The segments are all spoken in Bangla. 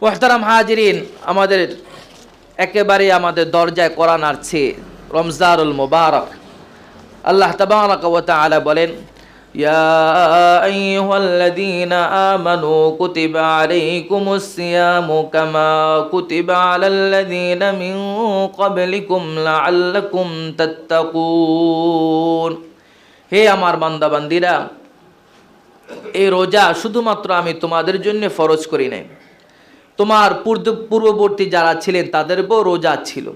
মুহতারাম হাজিরিন, আমাদের একেবারে আমাদের দরজায় কোরআন আসছে রমজানুল মুবারক। আল্লাহ তাবারাকা ওয়া তাআলা বলেন, ইয়া আইয়ুহাল্লাযীনা আমানু কুতিবা আলাইকুমুস সিয়ামু কামা কুতিবা আলাল্লাযীনা মিন ক্বাবলিকুম লাআল্লাকুম তাত্তাকুন। হে আমার বান্দা বান্দীরা, এই রোজা শুধুমাত্র আমি তোমাদের জন্য ফরজ করি নাই, তোমার পূর্ববর্তী যারা ছিলেন তাদেরও রোজা ছিল।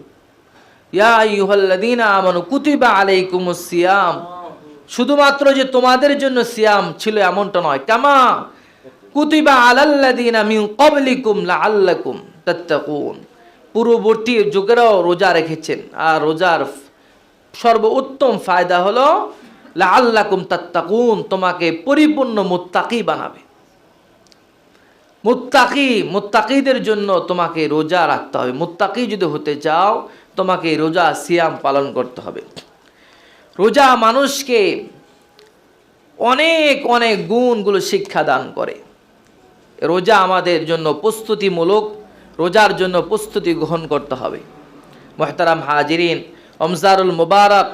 ইয়া আইয়ুহাল্লাযীনা আমানু কুতিবা আলাইকুমুস সিয়াম, শুধুমাত্র যে তোমাদের জন্য সিয়াম ছিল এমনটা নয়, কামা কুতিবা আলাল্লাযীনা মিন ক্বাবলিকুম লাআল্লাকুম তাত্তাকুন, পূর্ববর্তী যুগেরাও রোজা রেখেছেন। আর রোজার সর্বোত্তম ফায়দা হলো লাআল্লাকুম তাত্তাকুন, তোমাকে পরিপূর্ণ মুত্তাকি বানাবে। মুত্তাকিদের জন্য তোমাকে রোজা রাখতে হবে। মুত্তাকি যদি হতে চাও তোমাকে রোজা সিয়াম পালন করতে হবে। রোজা মানুষকে অনেক অনেক গুণগুলো শিক্ষা দান করে। রোজা আমাদের জন্য প্রস্তুতিমূলক, রোজার জন্য প্রস্তুতি গ্রহণ করতে হবে। মুহতারাম হাজিরিন, রমজানুল মুবারক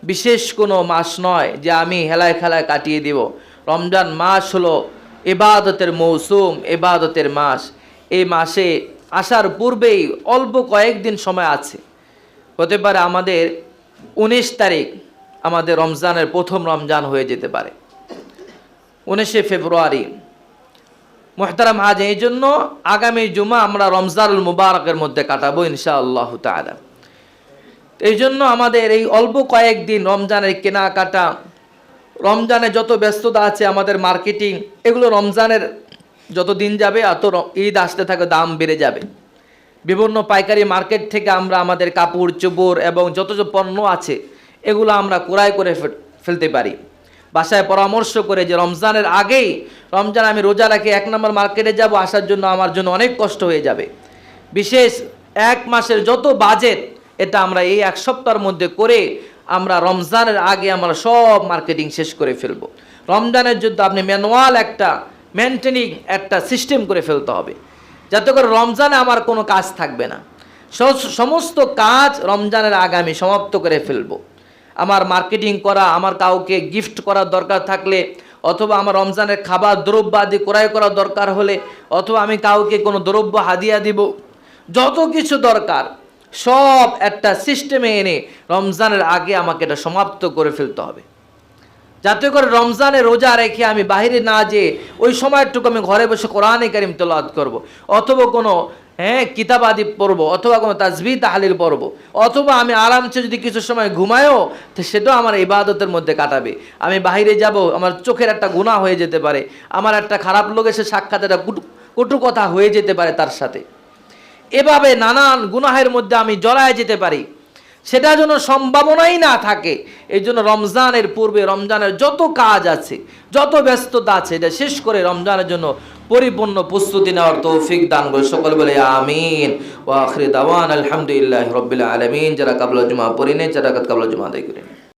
বিশেষ কোনো মাস নয় যে আমি হেলায় খেলায় কাটিয়ে দেব। রমজান মাস হলো ইবাদতের মৌসুম, ইবাদতের মাস। এই মাসে আসার পূর্বেই অল্প কয়েকদিন সময় আছে। হতে পারে আমাদের 19 তারিখ আমাদের রমজানের প্রথম রমজান হয়ে যেতে পারে, 19শে ফেব্রুয়ারি। মুহতারাম হাজি, এই জন্য আগামী জুমা আমরা রমজানুল মুবারকের মধ্যে কাটাবো ইনশাআল্লাহ তাআলা। এই জন্য আমাদের এই অল্প কয়েকদিন রমজানের কেনাকাটা, রমজানে যত ব্যস্ততা আছে আমাদের মার্কেটিং, এগুলো রমজানের যত দিন যাবে এত ঈদ আসতে থাকে দাম বেড়ে যাবে। বিভিন্ন পাইকারি মার্কেট থেকে আমরা আমাদের কাপড় চোপড় এবং যত যে পণ্য আছে এগুলো আমরা ক্রয় করে ফেলতে পারি। বাসায় পরামর্শ করে যে রমজানের আগেই, রমজান আমি রোজা রাখি 1 নম্বর মার্কেটে যাব, আসার জন্য আমার জন্য অনেক কষ্ট হয়ে যাবে। বিশেষ 1 মাসের যত বাজেট এটা আমরা এই 1 সপ্তাহের মধ্যে করে আমরা রমজানের আগে আমরা সব মার্কেটিং শেষ করে ফেলবো। রমজানের জন্য আপনি ম্যানুয়াল একটা মেনটেনিং একটা সিস্টেম করে ফেলতে হবে, যাতে করে রমজানে আমার কোনো কাজ থাকবে না। সমস্ত কাজ রমজানের আগে আমি সমাপ্ত করে ফেলবো। আমার মার্কেটিং করা, আমার কাউকে গিফট করার দরকার থাকলে, অথবা আমার রমজানের খাবার দ্রব্য আদি ক্রয় করার দরকার হলে, অথবা আমি কাউকে কোনো দ্রব্য হাদিয়া দিব, যত কিছু দরকার সব একটা সিস্টেমে এনে রমজানের আগে আমাকে এটা সমাপ্ত করে ফেলতে হবে, যাতে করে রমজানে রোজা রেখে আমি বাইরে না যেয়ে ওই সময়টুকু আমি ঘরে বসে কোরআনে কারিম তেলাওয়াত করব, অথবা কোনো কিতাব আদি পড়বো, অথবা কোনো তাসবিহ তাহলিল পড়বো, অথবা আমি আরামসে যদি কিছু সময় ঘুমায়ও তো সেটাও আমার ইবাদতের মধ্যে কাটাবে। আমি বাইরে যাব, আমার চোখের একটা গুনাহ হয়ে যেতে পারে, আমার একটা খারাপ লোক এসে সাক্ষাৎ একটা কটু কথা হয়ে যেতে পারে তার সাথে। এভাবে নানান গুনাহের মধ্যে আমি জড়ায় যেতে পারি, সেটা যেন সম্ভাবনাই না থাকে। এই জন্য রমজানের পূর্বে রমজানের যত কাজ আছে, যত ব্যস্ততা আছে, এটা শেষ করে রমজানের জন্য পরিপূর্ণ প্রস্তুতি নেওয়ার তৌফিক দান করে। সকল বলে আমিন। ওয়া আখির দাওয়ানা আলহামদুলিল্লাহি রাব্বিল আলামিন। যারা কাবলা জুমা পড়িনে, যারা কাবলা জুমা আদায় করেন।